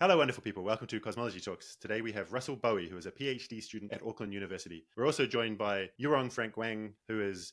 Hello, wonderful people. Welcome to Cosmology Talks. Today we have Russell Boey, who is a PhD student at Auckland University. We're also joined by Yourong Wang, who is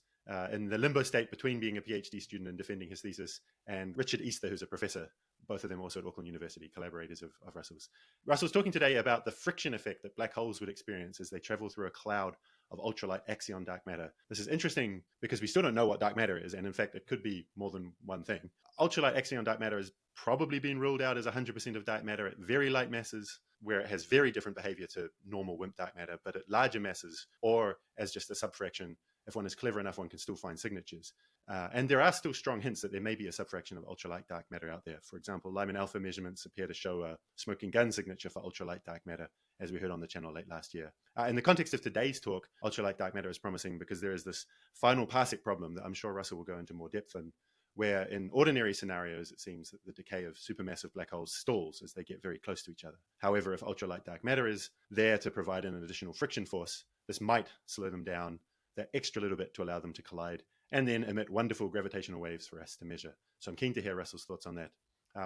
in the limbo state between being a PhD student and defending his thesis, and Richard Easther, who's a professor, both of them also at Auckland University, collaborators of Russell's. Russell's talking today about the friction effect that black holes would experience as they travel through a cloud of ultralight axion dark matter. This is interesting because we still don't know what dark matter is, and in fact, it could be more than one thing. Ultralight axion dark matter has probably been ruled out as 100% of dark matter at very light masses, where it has very different behavior to normal WIMP dark matter, but at larger masses, or as just a subfraction, if one is clever enough, one can still find signatures. And there are still strong hints that there may be a subfraction of ultralight dark matter out there. For example, Lyman alpha measurements appear to show a smoking gun signature for ultralight dark matter, as we heard on the channel late last year. In the context of today's talk, ultralight dark matter is promising because there is this final parsec problem that I'm sure Russell will go into more depth in, where in ordinary scenarios, it seems that the decay of supermassive black holes stalls as they get very close to each other. However, if ultralight dark matter is there to provide an additional friction force, this might slow them down that extra little bit to allow them to collide and then emit wonderful gravitational waves for us to measure. So I'm keen to hear Russell's thoughts on that.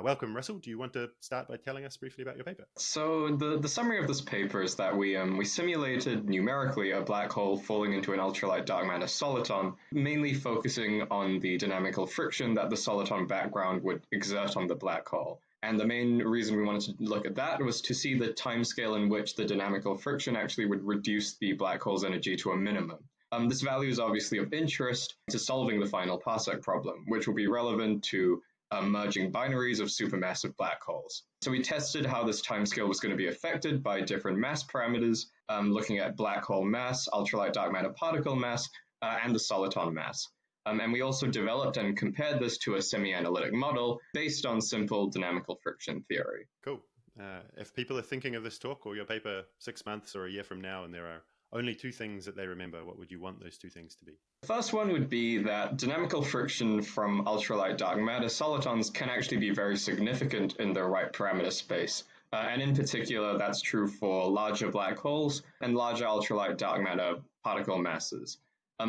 Welcome, Russell. Do you want to start by telling us briefly about your paper? So the summary of this paper is that we simulated numerically a black hole falling into an ultralight dark matter soliton, mainly focusing on the dynamical friction that the soliton background would exert on the black hole. And the main reason we wanted to look at that was to see the timescale in which the dynamical friction actually would reduce the black hole's energy to a minimum. This value is obviously of interest to solving the final parsec problem, which will be relevant to merging binaries of supermassive black holes. So we tested how this timescale was going to be affected by different mass parameters, looking at black hole mass, ultralight dark matter particle mass, and the soliton mass. And we also developed and compared this to a semi-analytic model based on simple dynamical friction theory. Cool. If people are thinking of this talk or your paper 6 months or a year from now and there are only two things that they remember, what would you want those two things to be? The first one would be that dynamical friction from ultralight dark matter solitons can actually be very significant in the right parameter space. And in particular, that's true for larger black holes and larger ultralight dark matter particle masses.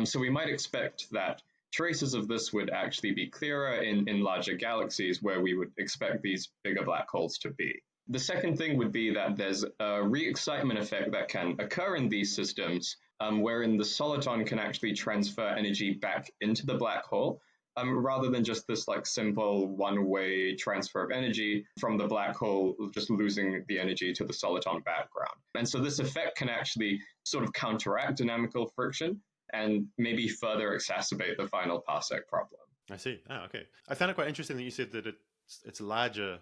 So we might expect that traces of this would actually be clearer in larger galaxies where we would expect these bigger black holes to be. The second thing would be that there's a re-excitement effect that can occur in these systems, wherein the soliton can actually transfer energy back into the black hole, rather than just this simple one-way transfer of energy from the black hole, just losing the energy to the soliton background. And so this effect can actually sort of counteract dynamical friction and maybe further exacerbate the final parsec problem. I see. Okay. I found it quite interesting that you said that it's larger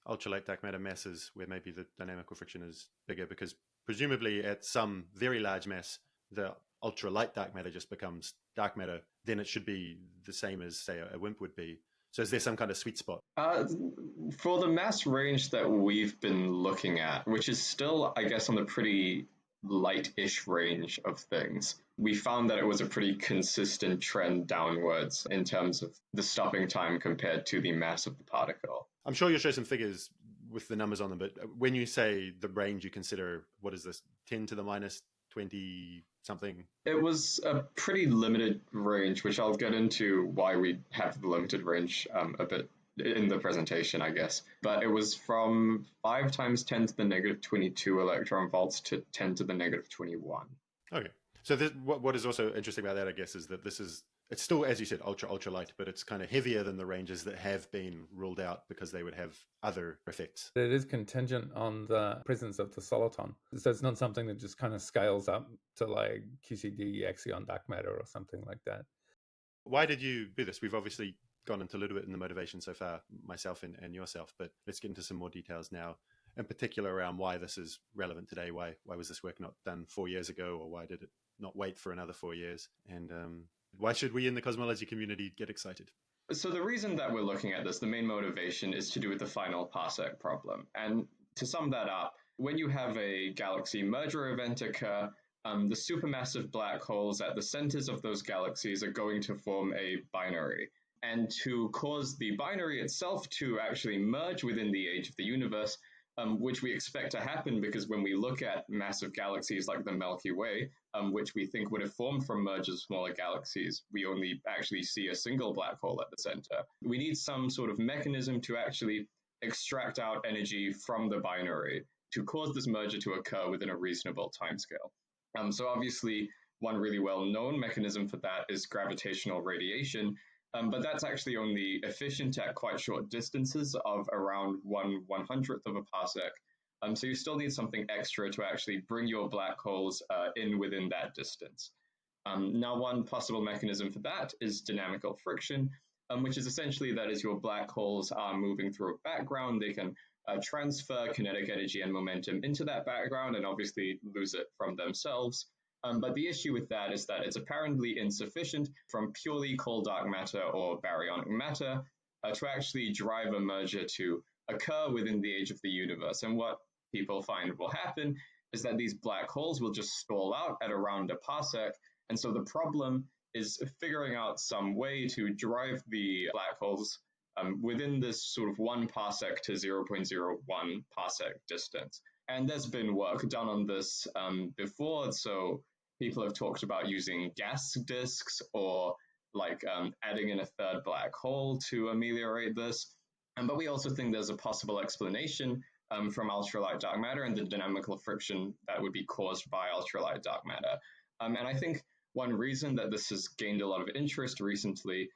ultralight dark matter masses where maybe the dynamical friction is bigger, because presumably at some very large mass, the ultralight dark matter just becomes dark matter. Then it should be the same as, say, a WIMP would be. So is there some kind of sweet spot? For the mass range that we've been looking at, which is still, I guess, on the pretty light-ish range of things, we found that it was a pretty consistent trend downwards in terms of the stopping time compared to the mass of the particle. I'm sure you'll show some figures with the numbers on them, but when you say the range you consider, what is this, 10 to the minus 20 something? It was a pretty limited range, which I'll get into why we have the limited range a bit in the presentation, I guess. But it was from 5 times 10 to the negative 22 electron volts to 10 to the negative 21. Okay. So what is also interesting about that, I guess, is that it's still, as you said, ultralight, but it's kind of heavier than the ranges that have been ruled out because they would have other effects. It is contingent on the presence of the soliton. So it's not something that just kind of scales up to like QCD axion dark matter or something like that. Why did you do this? We've obviously gone into a little bit in the motivation so far, myself and yourself, but let's get into some more details now, in particular around why this is relevant today. Why was this work not done 4 years ago, or why did it not wait for another 4 years? And why should we in the cosmology community get excited? So the reason that we're looking at this, the main motivation, is to do with the final parsec problem. And to sum that up, when you have a galaxy merger event occur, the supermassive black holes at the centers of those galaxies are going to form a binary. And to cause the binary itself to actually merge within the age of the universe, which we expect to happen because when we look at massive galaxies like the Milky Way, which we think would have formed from mergers of smaller galaxies, we only actually see a single black hole at the center. We need some sort of mechanism to actually extract out energy from the binary to cause this merger to occur within a reasonable timescale. So obviously, one really well-known mechanism for that is gravitational radiation, but that's actually only efficient at quite short distances of around 1/100th of a parsec. So you still need something extra to actually bring your black holes in within that distance. Now, one possible mechanism for that is dynamical friction, which is essentially that as your black holes are moving through a background, they can transfer kinetic energy and momentum into that background and obviously lose it from themselves. But the issue with that is that it's apparently insufficient from purely cold dark matter or baryonic matter to actually drive a merger to occur within the age of the universe. And what people find will happen is that these black holes will just stall out at around a parsec. And so the problem is figuring out some way to drive the black holes within this sort of 1 parsec to 0.01 parsec distance. And there's been work done on this before. So people have talked about using gas disks or like adding in a third black hole to ameliorate this. But we also think there's a possible explanation from ultralight dark matter and the dynamical friction that would be caused by ultralight dark matter. And I think one reason that this has gained a lot of interest recently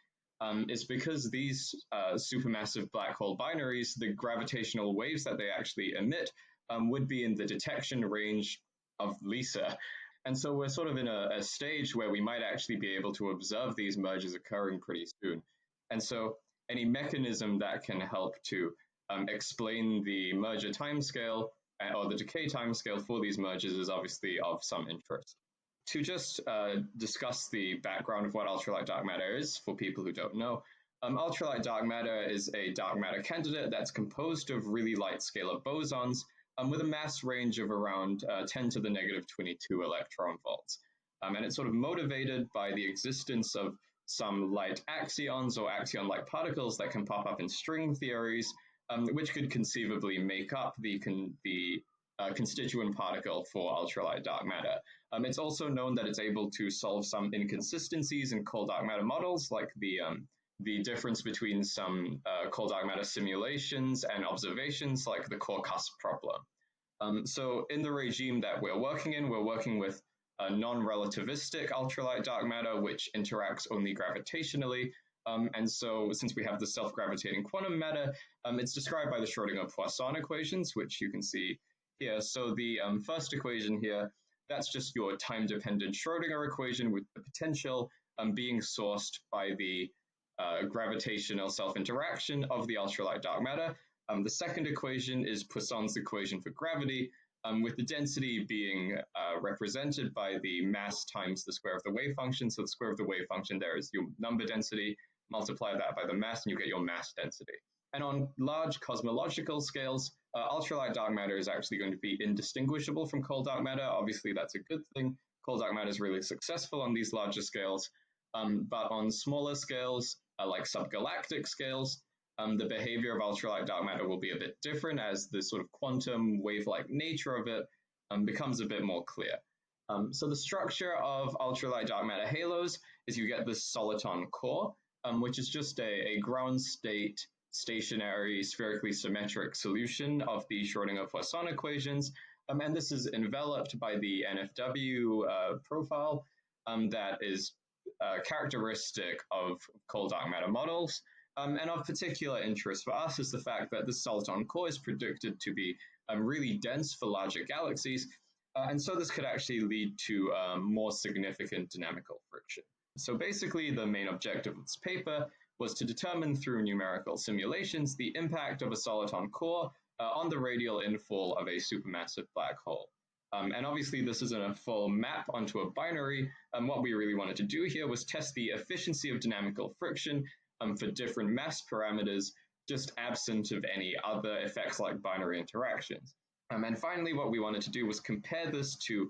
is because these supermassive black hole binaries, the gravitational waves that they actually emit would be in the detection range of LISA. And so we're sort of in a stage where we might actually be able to observe these mergers occurring pretty soon. And so any mechanism that can help to explain the merger timescale or the decay timescale for these mergers is obviously of some interest. To just discuss the background of what ultralight dark matter is for people who don't know, ultralight dark matter is a dark matter candidate that's composed of really light scalar bosons with a mass range of around 10 to the negative 22 electron volts. And it's sort of motivated by the existence of some light axions or axion-like particles that can pop up in string theories, which could conceivably make up the constituent particle for ultralight dark matter. It's also known that it's able to solve some inconsistencies in cold dark matter models, like the difference between some cold dark matter simulations and observations, like the core cusp problem. So in the regime that we're working with a non-relativistic ultralight dark matter, which interacts only gravitationally. And so since we have the self-gravitating quantum matter, it's described by the Schrödinger-Poisson equations, which you can see here. So the first equation here, that's just your time-dependent Schrödinger equation with the potential being sourced by the gravitational self-interaction of the ultralight dark matter. The second equation is Poisson's equation for gravity, with the density being represented by the mass times the square of the wave function. So the square of the wave function there is your number density, multiply that by the mass, and you get your mass density. And on large cosmological scales, ultralight dark matter is actually going to be indistinguishable from cold dark matter. Obviously, that's a good thing. Cold dark matter is really successful on these larger scales. But on smaller scales, like subgalactic scales, the behavior of ultralight dark matter will be a bit different as the sort of quantum wave-like nature of it becomes a bit more clear. So the structure of ultralight dark matter halos is you get this soliton core, which is just a ground state stationary spherically symmetric solution of the Schrödinger-Poisson equations. And this is enveloped by the NFW profile that is characteristic of cold dark matter models. And of particular interest for us is the fact that the soliton core is predicted to be really dense for larger galaxies. And so this could actually lead to more significant dynamical friction. So basically, the main objective of this paper was to determine through numerical simulations the impact of a soliton core on the radial infall of a supermassive black hole. And obviously, this isn't a full map onto a binary. What we really wanted to do here was test the efficiency of dynamical friction for different mass parameters, just absent of any other effects like binary interactions. And finally, what we wanted to do was compare this to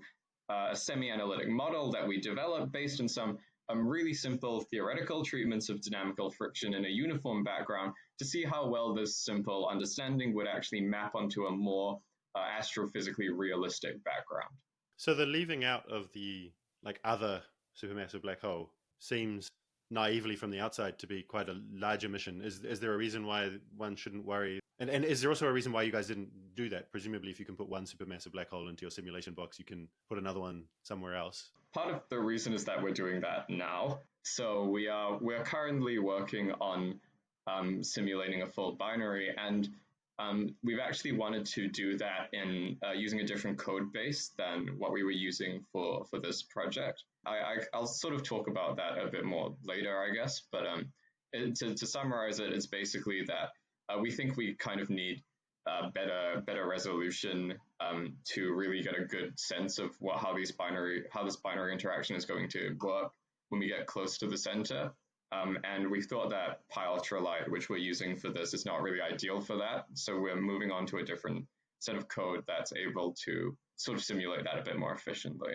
a semi-analytic model that we developed based on some really simple theoretical treatments of dynamical friction in a uniform background to see how well this simple understanding would actually map onto a more astrophysically realistic background. So the leaving out of the other supermassive black hole seems naively from the outside to be quite a large emission. Is there a reason why one shouldn't worry? And is there also a reason why you guys didn't do that? Presumably, if you can put one supermassive black hole into your simulation box, you can put another one somewhere else. Part of the reason is that we're doing that now. So we're currently working on simulating a full binary, and we've actually wanted to do that in using a different code base than what we were using for this project. I'll sort of talk about that a bit more later, I guess. But to summarize it, it's basically that we think we kind of need better resolution to really get a good sense of how this binary interaction is going to work when we get close to the center. And we thought that Ultralight, which we're using for this, is not really ideal for that. So we're moving on to a different set of code that's able to sort of simulate that a bit more efficiently.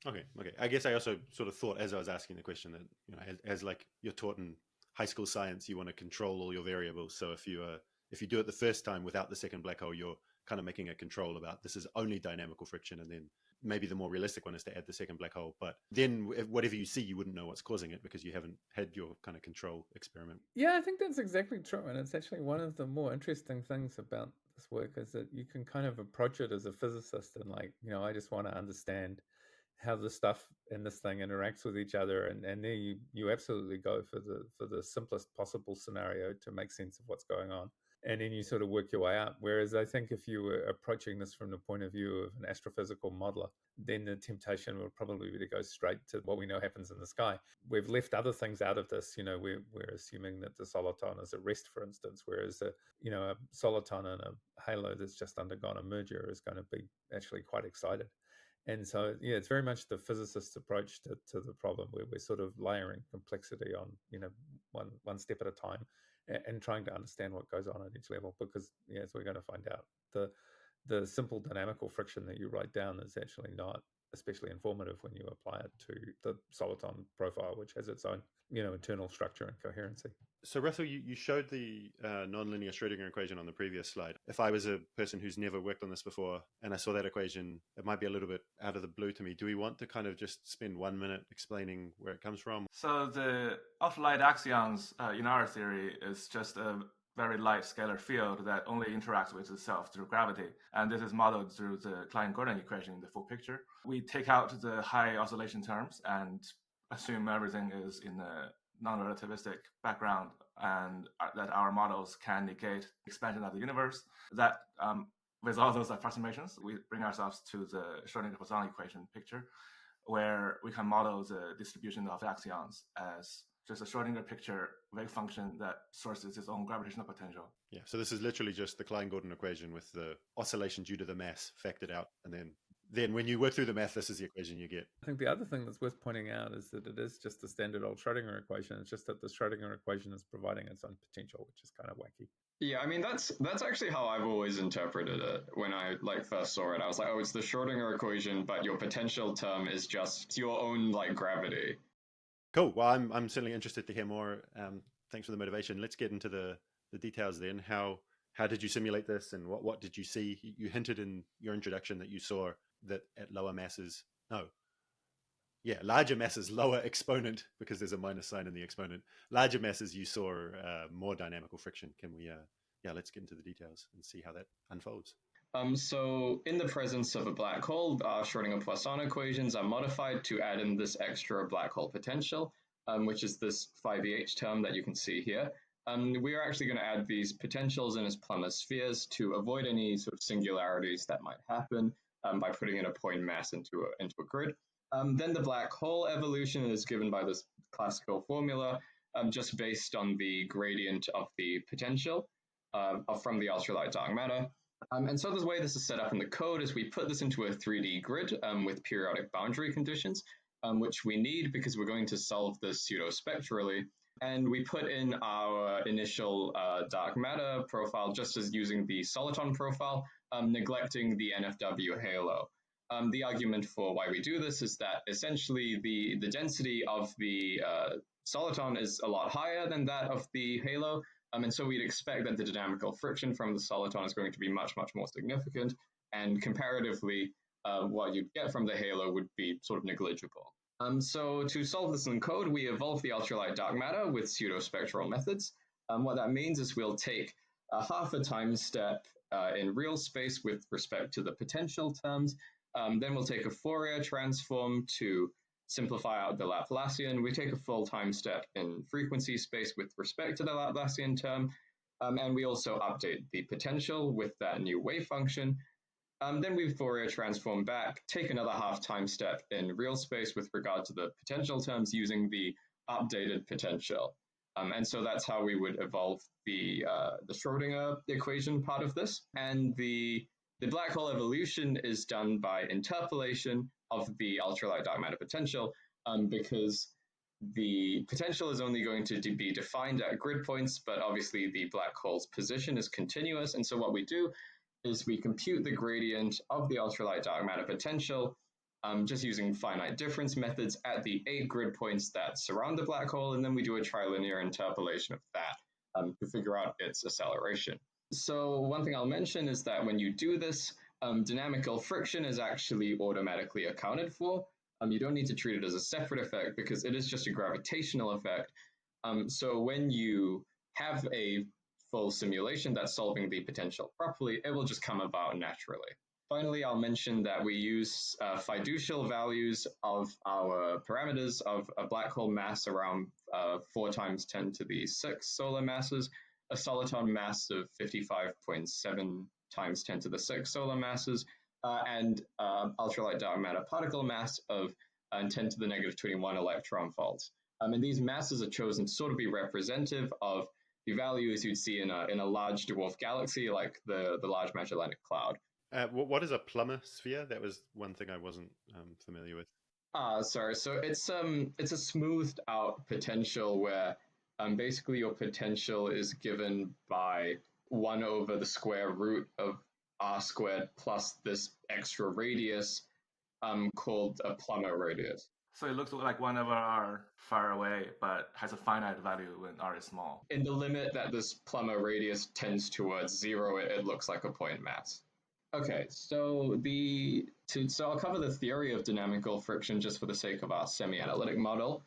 Okay. I guess I also sort of thought as I was asking the question that, you know, as like you're taught in high school science, you want to control all your variables. So if you do it the first time without the second black hole, you're kind of making a control about this is only dynamical friction, and then maybe the more realistic one is to add the second black hole. But then whatever you see, you wouldn't know what's causing it because you haven't had your kind of control experiment. Yeah, I think that's exactly true. And it's actually one of the more interesting things about this work is that you can kind of approach it as a physicist and like, you know, I just want to understand how the stuff in this thing interacts with each other. And there you absolutely go for the simplest possible scenario to make sense of what's going on. And then you sort of work your way up. Whereas I think if you were approaching this from the point of view of an astrophysical modeler, then the temptation would probably be to go straight to what we know happens in the sky. We've left other things out of this. You know, we're assuming that the soliton is at rest, for instance, whereas a soliton and a halo that's just undergone a merger is going to be actually quite excited. And so, yeah, it's very much the physicist's approach to the problem, where we're sort of layering complexity on, you know, one step at a time, and trying to understand what goes on at each level. Because, yeah, as we're going to find out, the simple dynamical friction that you write down is actually not especially informative when you apply it to the soliton profile, which has its own, you know, internal structure and coherency. So Russell, you showed the nonlinear Schrödinger equation on the previous slide. If I was a person who's never worked on this before and I saw that equation, it might be a little bit out of the blue to me. Do we want to kind of just spend 1 minute explaining where it comes from? So the ultralight axions in our theory is just a very light scalar field that only interacts with itself through gravity. And this is modeled through the Klein-Gordon equation in the full picture. We take out the high oscillation terms and assume everything is in a non-relativistic background, and that our models can negate expansion of the universe. That with all those approximations, we bring ourselves to the Schrödinger-Poisson equation picture, where we can model the distribution of axions as just a Schrödinger picture wave function that sources its own gravitational potential. Yeah, so this is literally just the Klein-Gordon equation with the oscillation due to the mass factored out, and then when you work through the math, this is the equation you get. I think the other thing that's worth pointing out is that it is just a standard old Schrödinger equation. It's just that the Schrödinger equation is providing its own potential, which is kind of wacky. Yeah, I mean, that's actually how I've always interpreted it. When I first saw it, I was like, oh, it's the Schrödinger equation, but your potential term is just your own gravity. Cool. Well, I'm certainly interested to hear more. Thanks for the motivation. Let's get into the details then. How did you simulate this, and what did you see? You hinted in your introduction that you saw that at lower masses, larger masses, lower exponent, because there's a minus sign in the exponent. Larger masses, you saw more dynamical friction. Can we, let's get into the details and see how that unfolds. So in the presence of a black hole, our Schrödinger-Poisson equations are modified to add in this extra black hole potential, which is this 5EH term that you can see here. We are actually going to add these potentials in as Plummer spheres to avoid any sort of singularities that might happen by putting in a point mass into a grid. Then the black hole evolution is given by this classical formula, just based on the gradient of the potential from the ultralight dark matter. And so the way this is set up in the code is we put this into a 3D grid with periodic boundary conditions, which we need because we're going to solve this pseudo-spectrally. And we put in our initial dark matter profile just as using the soliton profile, neglecting the NFW halo. The argument for why we do this is that essentially the density of the soliton is a lot higher than that of the halo. And so we'd expect that the dynamical friction from the soliton is going to be much, much more significant. And comparatively, what you'd get from the halo would be sort of negligible. So to solve this in code, we evolve the ultralight dark matter with pseudospectral methods. What that means is we'll take half a time step in real space with respect to the potential terms. Then we'll take a Fourier transform to simplify out the Laplacian. We take a full time step in frequency space with respect to the Laplacian term. And we also update the potential with that new wave function. Then we Fourier transform back, take another half time step in real space with regard to the potential terms using the updated potential. And so that's how we would evolve the Schrodinger equation part of this. And the black hole evolution is done by interpolation of the ultralight dark matter potential, because the potential is only going to be defined at grid points, but obviously the black hole's position is continuous. And so what we do is we compute the gradient of the ultralight dark matter potential just using finite difference methods at the 8 grid points that surround the black hole, and then we do a trilinear interpolation of that to figure out its acceleration. So one thing I'll mention is that when you do this, dynamical friction is actually automatically accounted for. You don't need to treat it as a separate effect because it is just a gravitational effect. So when you have a full simulation that's solving the potential properly, it will just come about naturally. Finally, I'll mention that we use fiducial values of our parameters of a black hole mass around 4 times 10 to the 6 solar masses, a soliton mass of 55.7 times 10 to the 6 solar masses, and ultralight dark matter particle mass of 10 to the negative 21 electron volts. And these masses are chosen to sort of be representative of the values you'd see in a large dwarf galaxy like the Large Magellanic Cloud. What is a plumber sphere? That was one thing I wasn't familiar with. Sorry. So it's a smoothed out potential where basically your potential is given by 1 over the square root of r squared plus this extra radius called a plumber radius. So it looks like 1 over r far away, but has a finite value when r is small. In the limit that this plumber radius tends towards 0, it looks like a point mass. Okay, so I'll cover the theory of dynamical friction just for the sake of our semi-analytic model.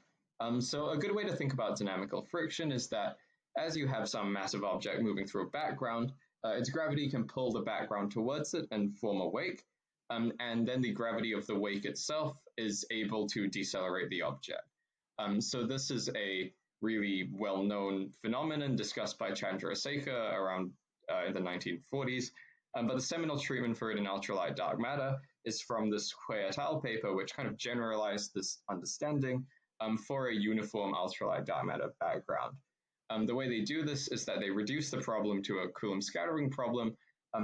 So a good way to think about dynamical friction is that as you have some massive object moving through a background, its gravity can pull the background towards it and form a wake. And then the gravity of the wake itself is able to decelerate the object. So this is a really well-known phenomenon discussed by Chandrasekhar around in the 1940s. But the seminal treatment for it in ultralight dark matter is from this Hui et al. Paper, which kind of generalized this understanding for a uniform ultralight dark matter background. The way they do this is that they reduce the problem to a Coulomb scattering problem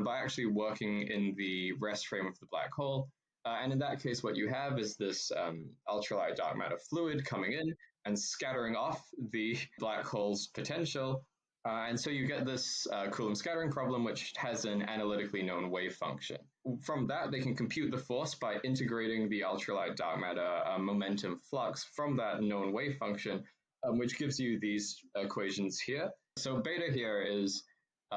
by actually working in the rest frame of the black hole. And in that case, what you have is this ultralight dark matter fluid coming in and scattering off the black hole's potential. And so you get this Coulomb scattering problem, which has an analytically known wave function. From that, they can compute the force by integrating the ultralight dark matter momentum flux from that known wave function, which gives you these equations here. So beta here is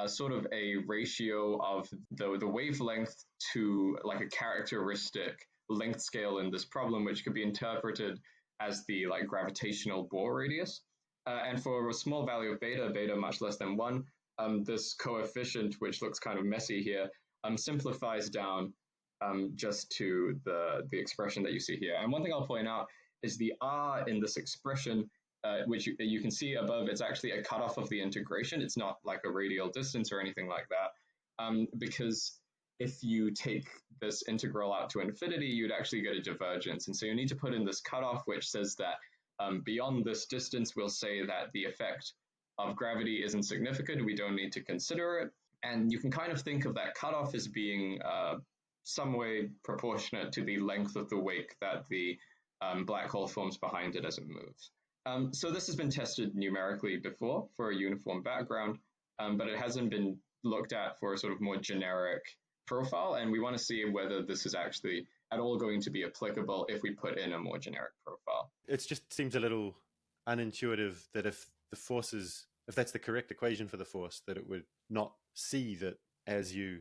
sort of a ratio of the wavelength to like a characteristic length scale in this problem, which could be interpreted as the like gravitational Bohr radius. And for a small value of beta much less than 1, this coefficient, which looks kind of messy here, simplifies down just to the expression that you see here. And one thing I'll point out is the r in this expression, which you can see above, it's actually a cutoff of the integration. It's not like a radial distance or anything like that, because if you take this integral out to infinity, you'd actually get a divergence. And so you need to put in this cutoff, which says that beyond this distance, we'll say that the effect of gravity isn't significant. We don't need to consider it. And you can kind of think of that cutoff as being some way proportionate to the length of the wake that the black hole forms behind it as it moves. So this has been tested numerically before for a uniform background, but it hasn't been looked at for a sort of more generic profile. And we want to see whether this is actually at all going to be applicable if we put in a more generic profile. It just seems a little unintuitive that if that's the correct equation for the force, that it would not see that as you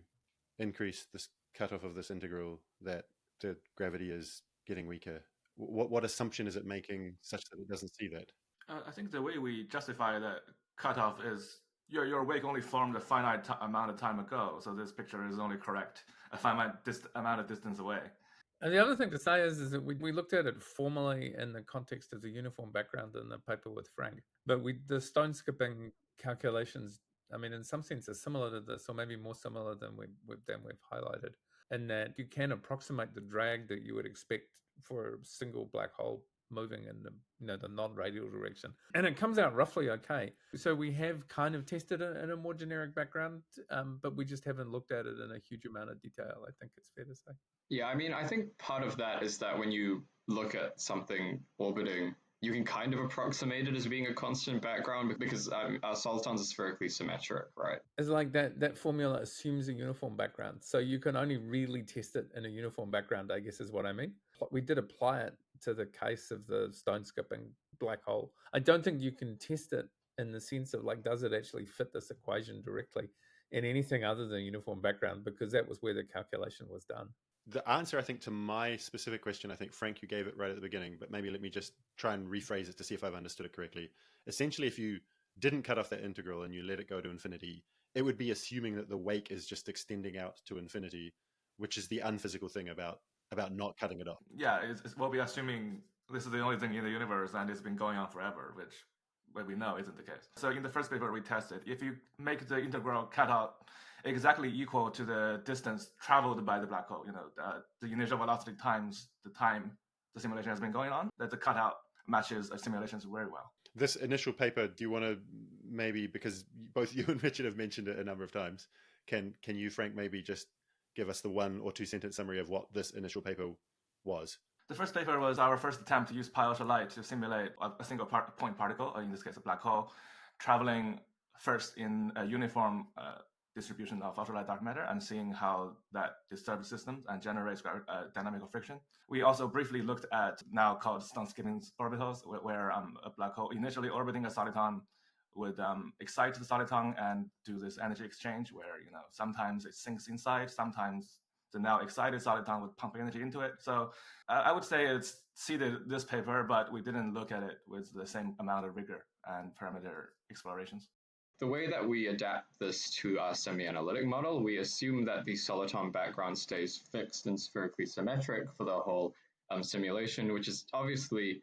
increase this cutoff of this integral, that the gravity is getting weaker What assumption is it making such that it doesn't see that? I think the way we justify the cutoff is your wake only formed a finite amount of time ago, so this picture is only correct a finite amount of distance away. And the other thing to say is that we looked at it formally in the context of the uniform background in the paper with Frank, but the stone skipping calculations, I mean, in some sense, are similar to this, or maybe more similar than we've highlighted, in that you can approximate the drag that you would expect for a single black hole moving in the non-radial direction, and it comes out roughly okay. So we have kind of tested it in a more generic background, but we just haven't looked at it in a huge amount of detail, I think it's fair to say. Yeah, I mean, I think part of that is that when you look at something orbiting, you can kind of approximate it as being a constant background because our solitons are spherically symmetric, right? It's like that formula assumes a uniform background. So you can only really test it in a uniform background, I guess is what I mean. We did apply it to the case of the stone skipping black hole. I don't think you can test it in the sense of like, does it actually fit this equation directly in anything other than uniform background, because that was where the calculation was done. The answer, I think, to my specific question, I think, Frank, you gave it right at the beginning, but maybe let me just try and rephrase it to see if I've understood it correctly. Essentially, if you didn't cut off that integral and you let it go to infinity, it would be assuming that the wake is just extending out to infinity, which is the unphysical thing about not cutting it off. Yeah, we'll be assuming this is the only thing in the universe and it's been going on forever, which we know isn't the case. So in the first paper we tested, if you make the integral cutout exactly equal to the distance traveled by the black hole, the initial velocity times the time the simulation has been going on, that the cutout matches simulations very well. This initial paper, do you want to maybe, because both you and Richard have mentioned it a number of times, can you, Frank, maybe just give us the 1 or 2 sentence summary of what this initial paper was? The first paper was our first attempt to use Ultralight to simulate a single point particle, or in this case a black hole, traveling first in a uniform distribution of ultralight dark matter and seeing how that disturbs systems and generates dynamical friction. We also briefly looked at now called stone skipping orbitals, where a black hole initially orbiting a soliton would excite the soliton and do this energy exchange where sometimes it sinks inside, sometimes the now excited soliton would pump energy into it. So I would say it's seeded this paper, but we didn't look at it with the same amount of rigor and parameter explorations. The way that we adapt this to our semi-analytic model, we assume that the soliton background stays fixed and spherically symmetric for the whole simulation, which is obviously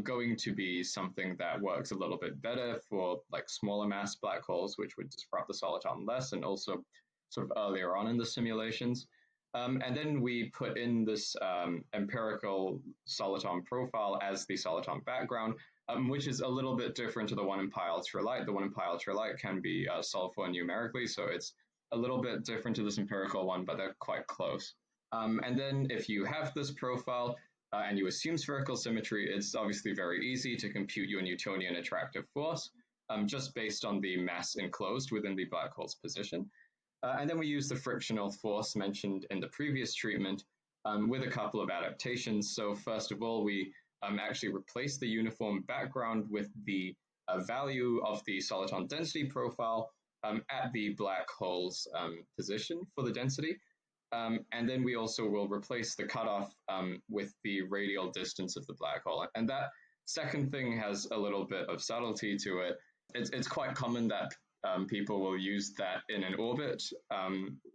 going to be something that works a little bit better for like smaller mass black holes, which would disrupt the soliton less, and also sort of earlier on in the simulations. And then we put in this empirical soliton profile as the soliton background, which is a little bit different to the one in Ultralight. The one in Ultralight can be solved for numerically, so it's a little bit different to this empirical one, but they're quite close. And then if you have this profile and you assume spherical symmetry, it's obviously very easy to compute your Newtonian attractive force just based on the mass enclosed within the black hole's position. And then we use the frictional force mentioned in the previous treatment with a couple of adaptations. So first of all, we actually replace the uniform background with the value of the soliton density profile at the black hole's position for the density. And then we also will replace the cutoff with the radial distance of the black hole. And that second thing has a little bit of subtlety to it. It's quite common that people will use that in an orbit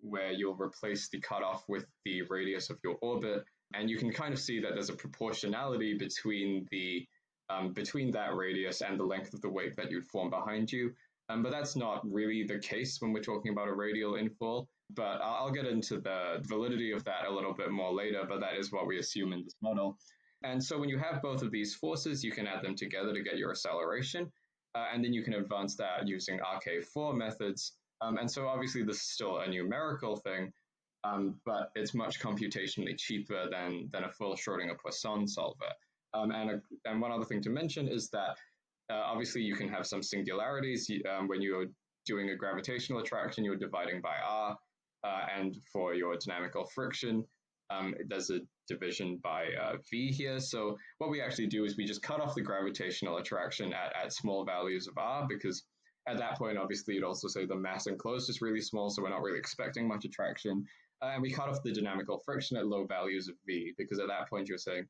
where you'll replace the cutoff with the radius of your orbit. And you can kind of see that there's a proportionality between that radius and the length of the wake that you'd form behind you. But that's not really the case when we're talking about a radial infall. But I'll get into the validity of that a little bit more later, but that is what we assume in this model. And so when you have both of these forces, you can add them together to get your acceleration. And then you can advance that using RK4 methods. And so obviously this is still a numerical thing, but it's much computationally cheaper than a full Schrodinger-Poisson solver. And one other thing to mention is that obviously you can have some singularities. When you're doing a gravitational attraction, you're dividing by R. And for your dynamical friction, there's a division by V here. So what we actually do is we just cut off the gravitational attraction at small values of R, because at that point, obviously, you'd also say the mass enclosed is really small, so we're not really expecting much attraction. And we cut off the dynamical friction at low values of V, because at that point, you're saying,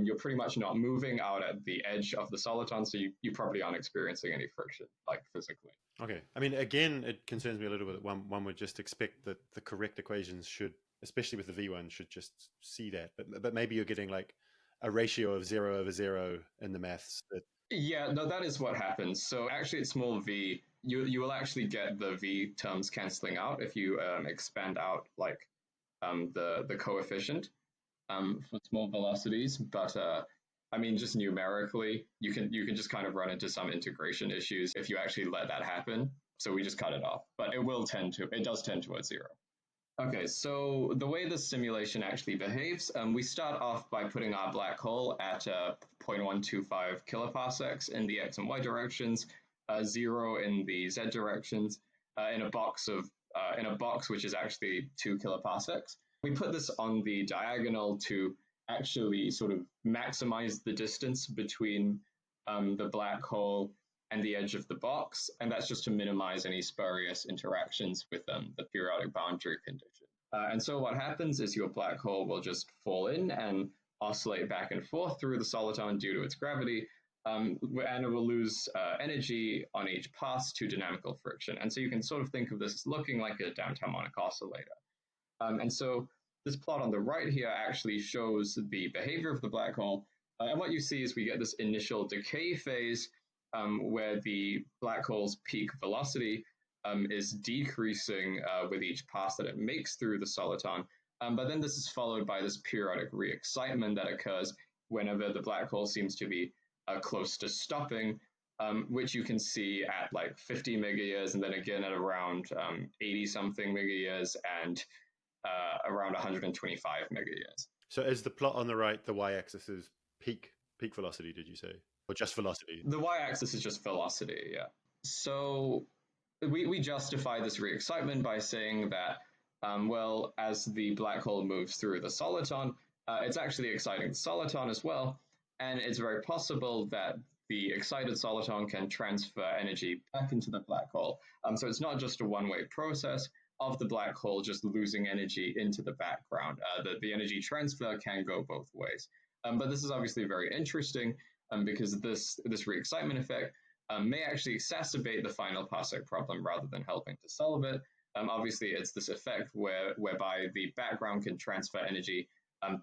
you're pretty much not moving out at the edge of the soliton, so you probably aren't experiencing any friction, like physically. Okay. I mean, again, it concerns me a little bit that one would just expect that the correct equations should, especially with the V1, should just see that. But maybe you're getting like a ratio of 0/0 in the maths. Yeah, no, that is what happens. So actually at small v, you will actually get the v terms canceling out if you expand out like the coefficient for small velocities. But I mean, just numerically, you can just kind of run into some integration issues if you actually let that happen. So we just cut it off, but it does tend towards 0. Okay, so the way the simulation actually behaves, we start off by putting our black hole at 0.125 kiloparsecs in the x and y directions, 0 in the z directions, in a box which is actually 2 kiloparsecs. We put this on the diagonal to actually sort of maximize the distance between the black hole and the edge of the box, and that's just to minimize any spurious interactions with the periodic boundary condition. And so what happens is your black hole will just fall in and oscillate back and forth through the soliton due to its gravity, and it will lose energy on each pass to dynamical friction. And so you can sort of think of this as looking like a damped harmonic oscillator. And so this plot on the right here actually shows the behavior of the black hole. And what you see is we get this initial decay phase where the black hole's peak velocity is decreasing with each pass that it makes through the soliton. But then this is followed by this periodic re-excitement that occurs whenever the black hole seems to be close to stopping, which you can see at like 50 megayears and then again at around 80-something megayears and around 125 megayears. So is the plot on the right, the y-axis is peak velocity, did you say? Or just velocity? The y-axis is just velocity, yeah. So we justify this re-excitement by saying that, well, as the black hole moves through the soliton, it's actually exciting the soliton as well, and it's very possible that the excited soliton can transfer energy back into the black hole. So it's not just a one-way process of the black hole just losing energy into the background. The energy transfer can go both ways. But this is obviously very interesting because this re-excitement effect may actually exacerbate the final parsec problem rather than helping to solve it. Obviously, it's this effect whereby the background can transfer energy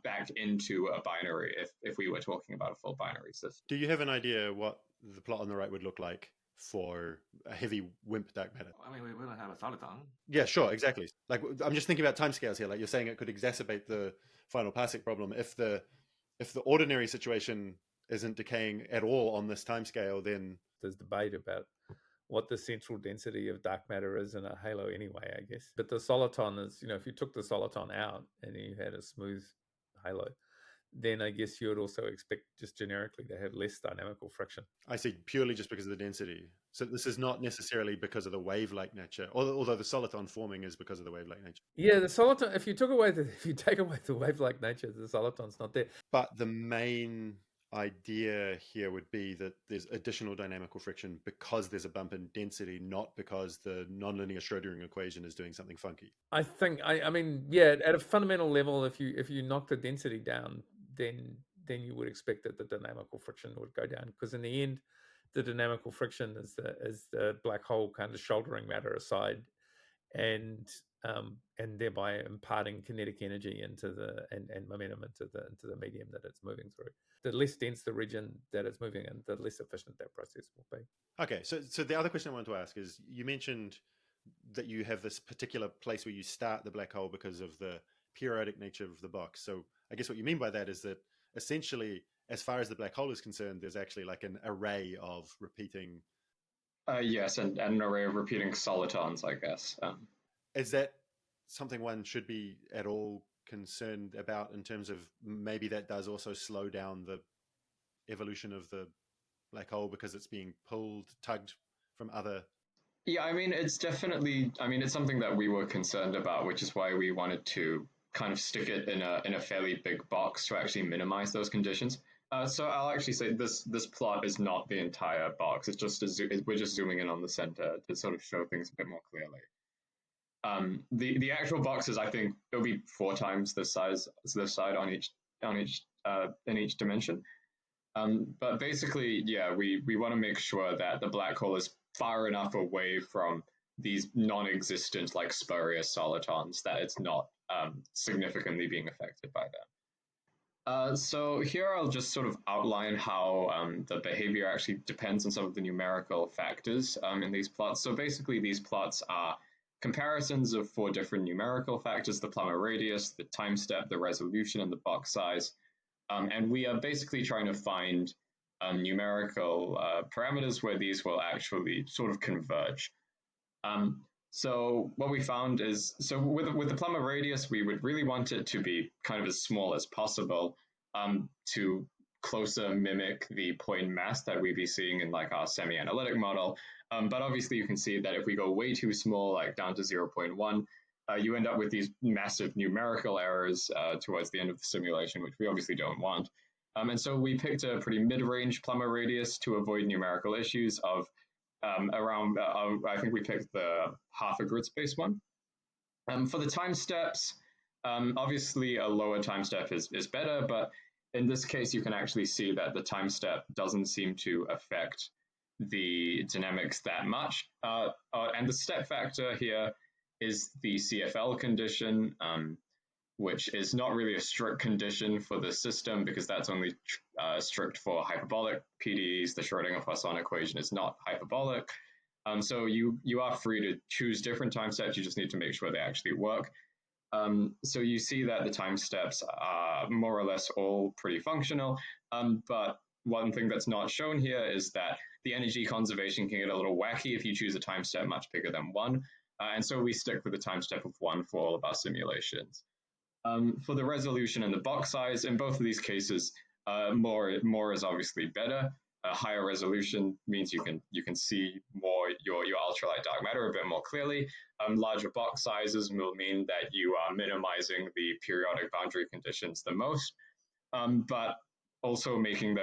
back into a binary if we were talking about a full binary system. Do you have an idea what the plot on the right would look like for a heavy WIMP dark matter? I mean, we don't have a soliton. Yeah, sure, exactly. Like, I'm just thinking about timescales here. Like, you're saying it could exacerbate the final parsec problem. If the ordinary situation isn't decaying at all on this timescale, then there's debate about what the central density of dark matter is in a halo anyway, I guess. But the soliton is, if you took the soliton out and you had a smooth halo, then I guess you would also expect just generically to have less dynamical friction. I see, purely just because of the density. So this is not necessarily because of the wave-like nature, although the soliton forming is because of the wave-like nature. Yeah, the soliton, if you take away the wave-like nature, the soliton's not there. But the main idea here would be that there's additional dynamical friction because there's a bump in density, not because the nonlinear Schrödinger equation is doing something funky. I think, I mean, yeah, at a fundamental level, if you knock the density down, then you would expect that the dynamical friction would go down, because in the end, the dynamical friction is the black hole kind of shouldering matter aside, and thereby imparting kinetic energy into and momentum into the medium that it's moving through. The less dense the region that it's moving in, the less efficient that process will be. Okay, so the other question I wanted to ask is, you mentioned that you have this particular place where you start the black hole because of the periodic nature of the box. So I guess what you mean by that is that essentially, as far as the black hole is concerned, there's actually like an array of repeating. Yes, and an array of repeating solitons, I guess. Is that something one should be at all concerned about in terms of maybe that does also slow down the evolution of the black hole because it's being tugged from other? Yeah, I mean, it's something that we were concerned about, which is why we wanted to kind of stick it in a fairly big box to actually minimize those conditions. So I'll actually say this plot is not the entire box. It's just we're just zooming in on the center to sort of show things a bit more clearly. The actual boxes, I think it'll be 4 times the size on each dimension. But basically, yeah, we want to make sure that the black hole is far enough away from these non-existent, like spurious solitons, that it's not significantly being affected by them. So here I'll just sort of outline how the behavior actually depends on some of the numerical factors in these plots. So basically, these plots are comparisons of 4 different numerical factors: the plummet radius, the time step, the resolution, and the box size. And we are basically trying to find numerical parameters where these will actually sort of converge. So what we found is, so with the plummet radius, we would really want it to be kind of as small as possible to closer mimic the point mass that we'd be seeing in like our semi-analytic model. But obviously you can see that if we go way too small, like down to 0.1, you end up with these massive numerical errors towards the end of the simulation, which we obviously don't want. And so we picked a pretty mid-range plummet radius to avoid numerical issues of around, I think we picked the half a grid space one. For the time steps, obviously a lower time step is better, but in this case, you can actually see that the time step doesn't seem to affect the dynamics that much. And the step factor here is the CFL condition, which is not really a strict condition for the system because that's only strict for hyperbolic PDEs. The Schrodinger-Poisson equation is not hyperbolic. So you are free to choose different time steps. You just need to make sure they actually work. So you see that the time steps are more or less all pretty functional. But one thing that's not shown here is that the energy conservation can get a little wacky if you choose a time step much bigger than 1. And so we stick with the time step of 1 for all of our simulations. For the resolution and the box size, in both of these cases, more is obviously better. Higher resolution means you can see more your ultralight dark matter a bit more clearly. Larger box sizes will mean that you are minimizing the periodic boundary conditions the most, but also making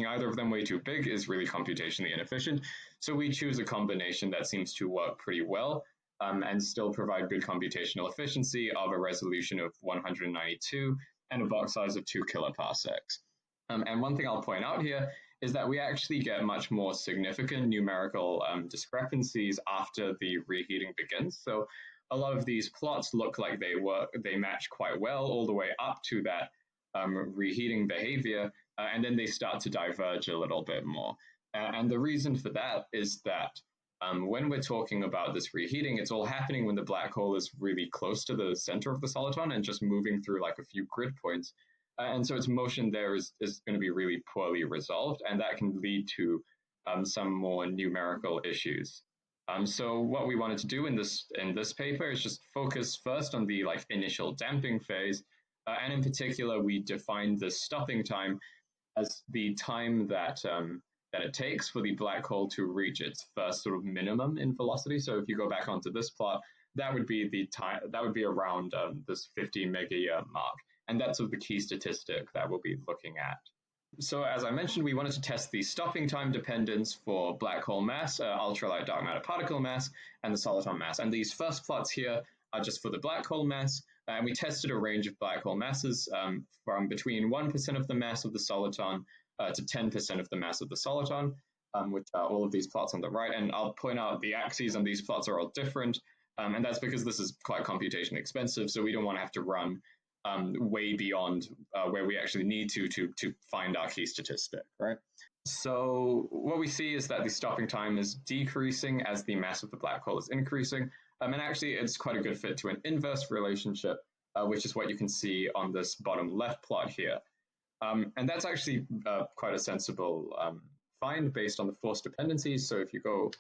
either of them way too big is really computationally inefficient. So we choose a combination that seems to work pretty well and still provide good computational efficiency of a resolution of 192 and a box size of 2 kiloparsecs. And one thing I'll point out here is that we actually get much more significant numerical discrepancies after the reheating begins. So a lot of these plots look like they match quite well all the way up to that reheating behavior, and then they start to diverge a little bit more. And the reason for that is that when we're talking about this reheating, it's all happening when the black hole is really close to the center of the soliton and just moving through like a few grid points. And so its motion there is going to be really poorly resolved, and that can lead to some more numerical issues. So what we wanted to do in this paper is just focus first on the like initial damping phase, and in particular, we defined the stopping time as the time that it takes for the black hole to reach its first sort of minimum in velocity. So if you go back onto this plot, that would be the time, that would be around this 50 megayear mark. And that's sort of the key statistic that we'll be looking at. So as I mentioned, we wanted to test the stopping time dependence for black hole mass, ultralight dark matter particle mass, and the soliton mass. And these first plots here are just for the black hole mass. And we tested a range of black hole masses from between 1% of the mass of the soliton to 10% of the mass of the soliton, which are all of these plots on the right. And I'll point out the axes on these plots are all different. And that's because this is quite computationally expensive, so we don't want to have to run way beyond where we actually need to find our key statistic, right? So what we see is that the stopping time is decreasing as the mass of the black hole is increasing. And actually, it's quite a good fit to an inverse relationship, which is what you can see on this bottom left plot here. And that's actually quite a sensible find based on the force dependencies. So if you go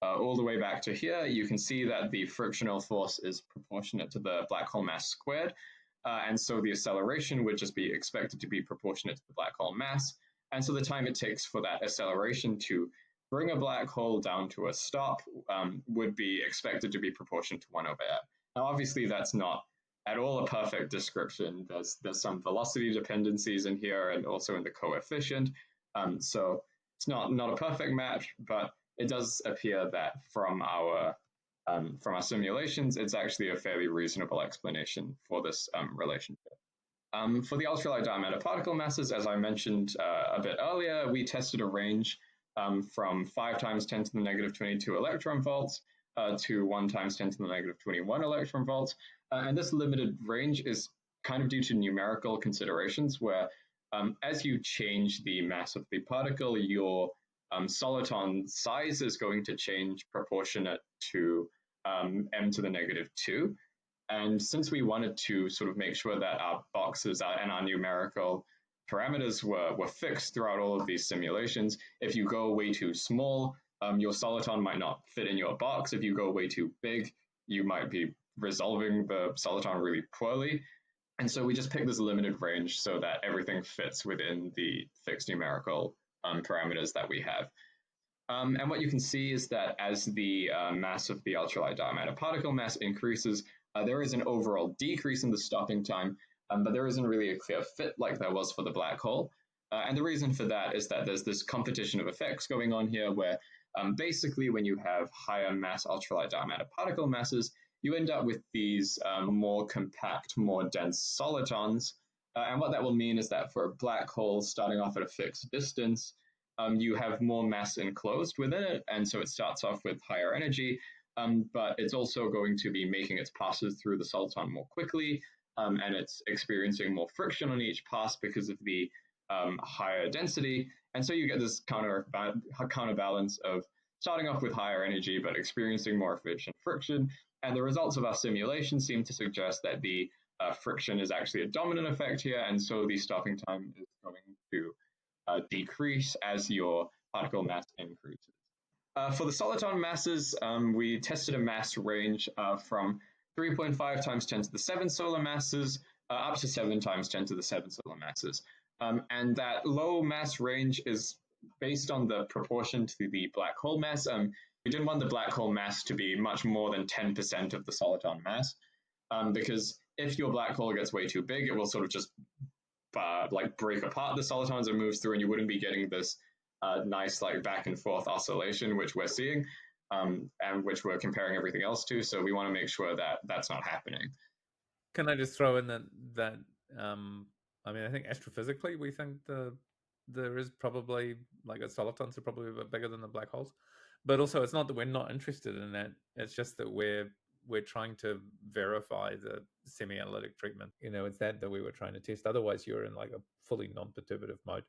all the way back to here, you can see that the frictional force is proportionate to the black hole mass squared. And so the acceleration would just be expected to be proportionate to the black hole mass. And so the time it takes for that acceleration to bring a black hole down to a stop would be expected to be proportional to 1 over f. Now, obviously, that's not at all a perfect description. There's some velocity dependencies in here and also in the coefficient. So it's not a perfect match, but it does appear that from our simulations, it's actually a fairly reasonable explanation for this relationship. For the ultralight dark matter particle masses, as I mentioned a bit earlier, we tested a range from 5 times 10 to the negative 22 electron volts to 1 times 10 to the negative 21 electron volts. And this limited range is kind of due to numerical considerations where as you change the mass of the particle, your soliton size is going to change proportionate to m to the negative 2. And since we wanted to sort of make sure that our boxes and our numerical parameters were fixed throughout all of these simulations, if you go way too small, your soliton might not fit in your box. If you go way too big, you might be resolving the soliton really poorly. And so we just picked this limited range so that everything fits within the fixed numerical parameters that we have. And what you can see is that as the mass of the ultralight dark matter particle mass increases, there is an overall decrease in the stopping time, but there isn't really a clear fit like there was for the black hole. And the reason for that is that there's this competition of effects going on here where basically when you have higher mass ultralight dark matter particle masses, you end up with these more compact, more dense solitons. And what that will mean is that for a black hole starting off at a fixed distance, you have more mass enclosed within it. And so it starts off with higher energy, but it's also going to be making its passes through the soliton more quickly. And it's experiencing more friction on each pass because of the higher density. And so you get this counterbalance of starting off with higher energy, but experiencing more efficient friction. And the results of our simulation seem to suggest that the friction is actually a dominant effect here. And so the stopping time is going to decrease as your particle mass increases. For the soliton masses, we tested a mass range from 3.5 times 10 to the 7 solar masses up to 7 times 10 to the 7 solar masses. And that low mass range is based on the proportion to the black hole mass. We didn't want the black hole mass to be much more than 10% of the soliton mass, because if your black hole gets way too big, it will sort of just like break apart the solitons it moves through, and you wouldn't be getting this nice like back and forth oscillation, which we're seeing, and which we're comparing everything else to. So we want to make sure that that's not happening. Can I just throw in that I mean, I think astrophysically we think there is probably like the solitons are probably a bit bigger than the black holes, but also it's not that we're not interested in that. It's just that we're trying to verify the semi-analytic treatment. It's that we were trying to test. Otherwise, you're in like a fully non-perturbative mode,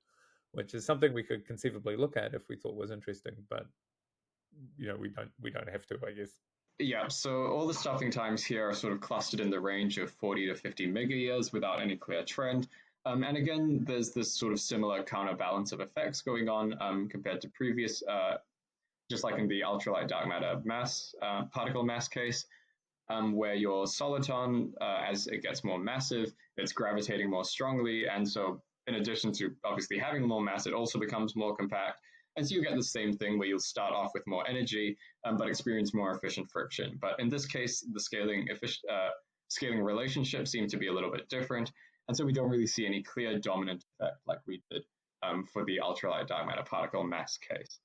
which is something we could conceivably look at if we thought was interesting, but we don't have to, I guess. Yeah, so all the stopping times here are sort of clustered in the range of 40 to 50 megayears without any clear trend. And again, there's this sort of similar counterbalance of effects going on compared to previous, just like in the ultralight dark matter mass particle mass case, where your soliton, as it gets more massive, it's gravitating more strongly. And so in addition to obviously having more mass, it also becomes more compact. And so you get the same thing where you'll start off with more energy, but experience more efficient friction. But in this case, the scaling relationships seem to be a little bit different. And so we don't really see any clear dominant effect like we did for the ultralight dark matter particle mass case.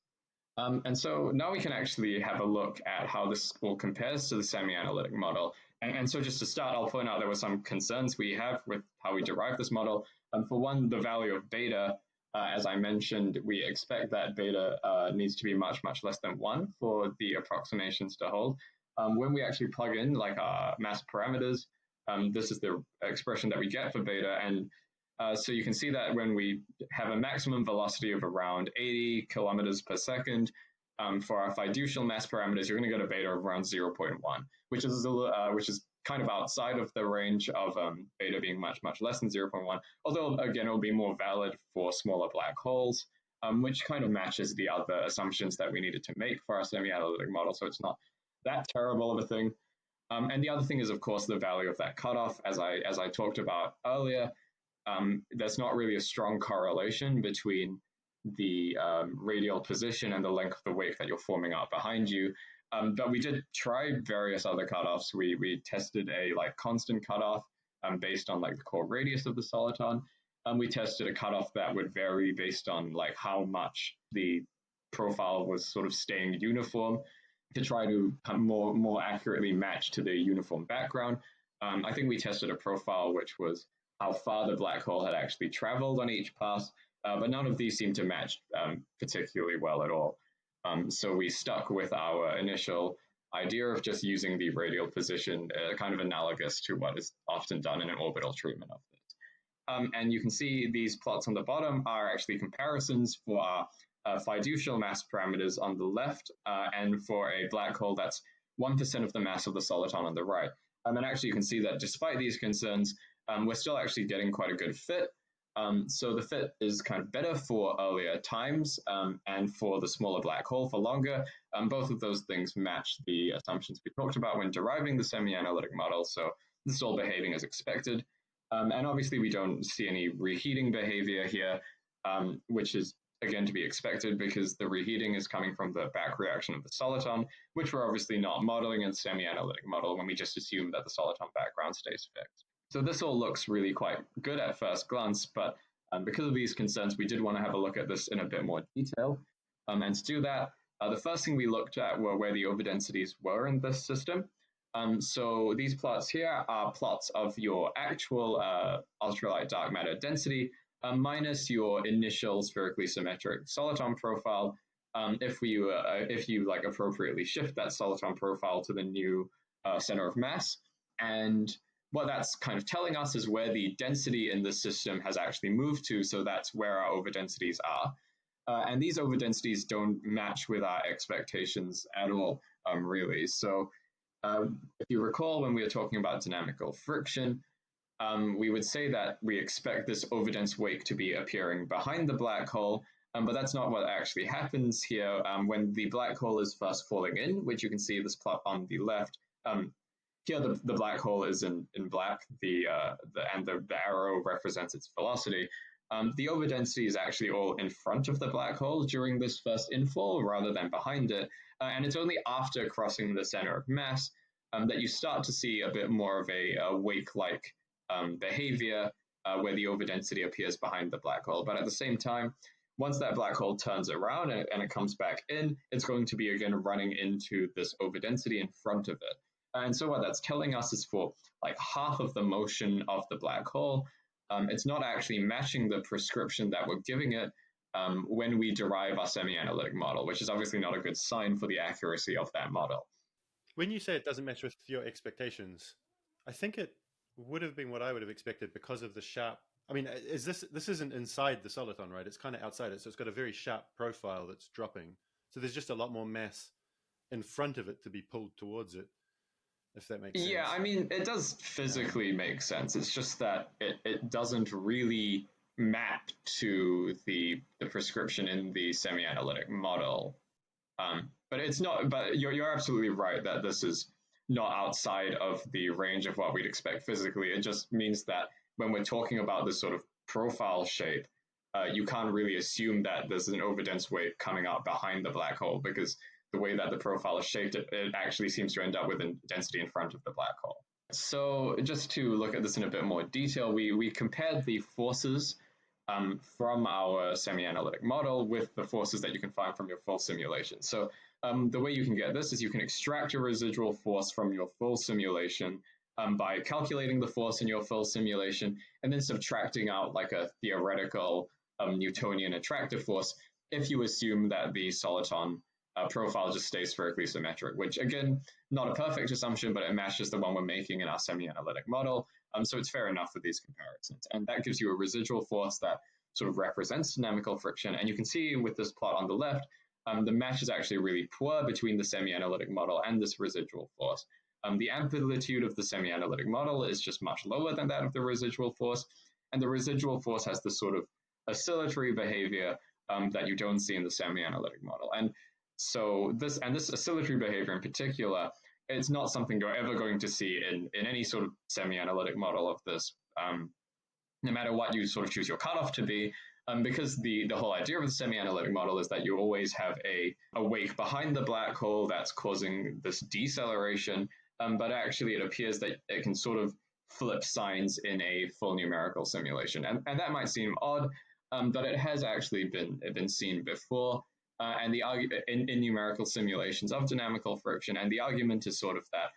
And so now we can actually have a look at how this all compares to the semi-analytic model. And so just to start, I'll point out there were some concerns we have with how we derive this model. For one, the value of beta. As I mentioned, we expect that beta needs to be much, much less than 1 for the approximations to hold. When we actually plug in like our mass parameters, this is the expression that we get for beta. And so you can see that when we have a maximum velocity of around 80 kilometers per second, for our fiducial mass parameters, you're going to get a beta of around 0.1, which is kind of outside of the range of beta being much, much less than 0.1. Although, again, it will be more valid for smaller black holes, which kind of matches the other assumptions that we needed to make for our semi-analytic model. So it's not that terrible of a thing. And the other thing is, of course, the value of that cutoff. As I talked about earlier, there's not really a strong correlation between the radial position and the length of the wave that you're forming out behind you. But we did try various other cutoffs. We tested a like constant cutoff based on like the core radius of the soliton. We tested a cutoff that would vary based on like how much the profile was sort of staying uniform to try to more accurately match to the uniform background. I think we tested a profile which was how far the black hole had actually traveled on each pass, but none of these seem to match particularly well at all. So we stuck with our initial idea of just using the radial position, kind of analogous to what is often done in an orbital treatment of this. And you can see these plots on the bottom are actually comparisons for our fiducial mass parameters on the left, and for a black hole that's 1% of the mass of the soliton on the right. And actually you can see that despite these concerns, we're still actually getting quite a good fit. So the fit is kind of better for earlier times, and for the smaller black hole for longer. Both of those things match the assumptions we talked about when deriving the semi-analytic model. So this is all behaving as expected. And obviously we don't see any reheating behavior here, which is again to be expected because the reheating is coming from the back reaction of the soliton, which we're obviously not modeling in the semi-analytic model when we just assume that the soliton background stays fixed. So this all looks really quite good at first glance, but because of these concerns, we did want to have a look at this in a bit more detail. And to do that, the first thing we looked at were where the overdensities were in this system. So these plots here are plots of your actual ultralight dark matter density minus your initial spherically symmetric soliton profile. If you like appropriately shift that soliton profile to the new center of mass. And what that's kind of telling us is where the density in the system has actually moved to, so that's where our overdensities are. And these overdensities don't match with our expectations at all, really. So if you recall when we were talking about dynamical friction, we would say that we expect this overdense wake to be appearing behind the black hole, but that's not what actually happens here. When the black hole is first falling in, which you can see this plot on the left, here the black hole is in black, the arrow represents its velocity. The overdensity is actually all in front of the black hole during this first infall rather than behind it. And it's only after crossing the center of mass that you start to see a bit more of a wake-like behavior where the overdensity appears behind the black hole. But at the same time, once that black hole turns around and it comes back in, it's going to be again running into this overdensity in front of it. And so what that's telling us is for like half of the motion of the black hole, it's not actually matching the prescription that we're giving it when we derive our semi-analytic model, which is obviously not a good sign for the accuracy of that model. When you say it doesn't match with your expectations, I think it would have been what I would have expected because of the sharp. I mean, this isn't inside the soliton, right? It's kind of outside it, so it's got a very sharp profile that's dropping. So there's just a lot more mass in front of it to be pulled towards it, if that makes sense. Yeah, I mean, it does physically make sense. It's just that it doesn't really map to the prescription in the semi-analytic model. But it's not. But you're absolutely right that this is not outside of the range of what we'd expect physically. It just means that when we're talking about this sort of profile shape, you can't really assume that there's an overdense wave coming out behind the black hole, because the way that the profile is shaped, it actually seems to end up with a density in front of the black hole. So just to look at this in a bit more detail, we compared the forces from our semi-analytic model with the forces that you can find from your full simulation. So the way you can get this is you can extract a residual force from your full simulation by calculating the force in your full simulation and then subtracting out like a theoretical Newtonian attractive force if you assume that the soliton profile just stays spherically symmetric, which again, not a perfect assumption, but it matches the one we're making in our semi-analytic model. So it's fair enough for these comparisons. And that gives you a residual force that sort of represents dynamical friction. And you can see with this plot on the left, the match is actually really poor between the semi-analytic model and this residual force. The amplitude of the semi-analytic model is just much lower than that of the residual force. And the residual force has this sort of oscillatory behavior that you don't see in the semi-analytic model. And so this oscillatory behavior in particular, it's not something you're ever going to see in any sort of semi-analytic model of this, no matter what you sort of choose your cutoff to be, because the whole idea of the semi-analytic model is that you always have a wake behind the black hole that's causing this deceleration, but actually it appears that it can sort of flip signs in a full numerical simulation. And that might seem odd, but it has actually been seen before. And in numerical simulations of dynamical friction, and the argument is sort of that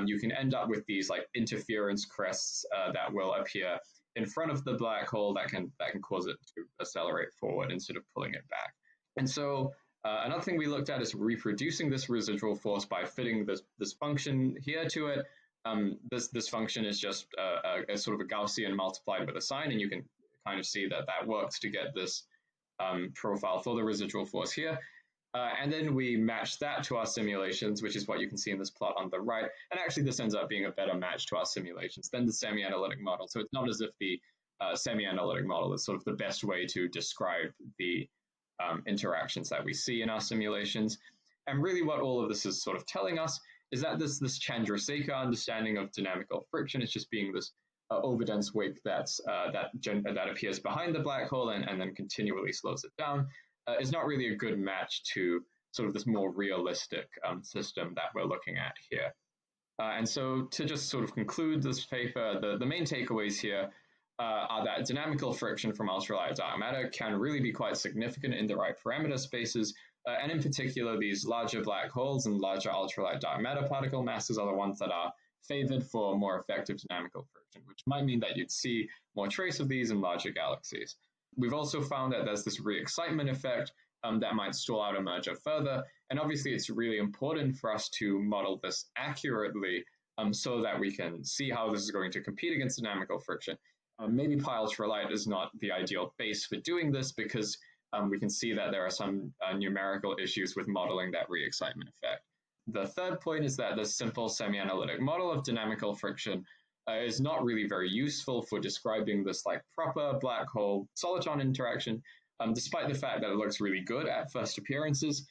you can end up with these like interference crests that will appear in front of the black hole that can cause it to accelerate forward instead of pulling it back. And so another thing we looked at is reproducing this residual force by fitting this function here to it. This function is just a sort of a Gaussian multiplied with a sign, and you can kind of see that works to get this profile for the residual force here. And then we match that to our simulations, which is what you can see in this plot on the right. And actually, this ends up being a better match to our simulations than the semi-analytic model. So it's not as if the semi-analytic model is sort of the best way to describe the interactions that we see in our simulations. And really what all of this is sort of telling us is that this Chandrasekhar understanding of dynamical friction is just being this overdense wake that appears behind the black hole and then continually slows it down, is not really a good match to sort of this more realistic system that we're looking at here. And so to just sort of conclude this paper, the main takeaways here are that dynamical friction from ultralight dark matter can really be quite significant in the right parameter spaces, and in particular, these larger black holes and larger ultralight dark matter particle masses are the ones that are favored for more effective dynamical friction, which might mean that you'd see more trace of these in larger galaxies. We've also found that there's this re-excitement effect that might stall out a merger further, and obviously it's really important for us to model this accurately so that we can see how this is going to compete against dynamical friction. Maybe pi ultralight is not the ideal base for doing this because we can see that there are some numerical issues with modeling that re-excitement effect. The third point is that the simple semi-analytic model of dynamical friction is not really very useful for describing this like proper black hole soliton interaction, despite the fact that it looks really good at first appearances.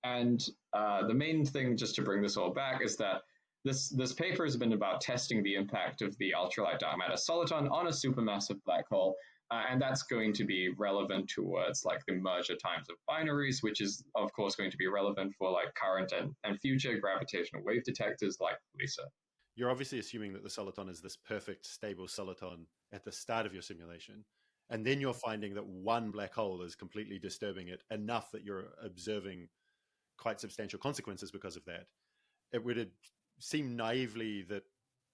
And the main thing, just to bring this all back, is that this paper has been about testing the impact of the ultralight dark matter soliton on a supermassive black hole, and that's going to be relevant towards like the merger times of binaries, which is of course going to be relevant for like current and future gravitational wave detectors like LISA. You're obviously assuming that the soliton is this perfect stable soliton at the start of your simulation, and then you're finding that one black hole is completely disturbing it enough that you're observing quite substantial consequences because of that. It would seem naively that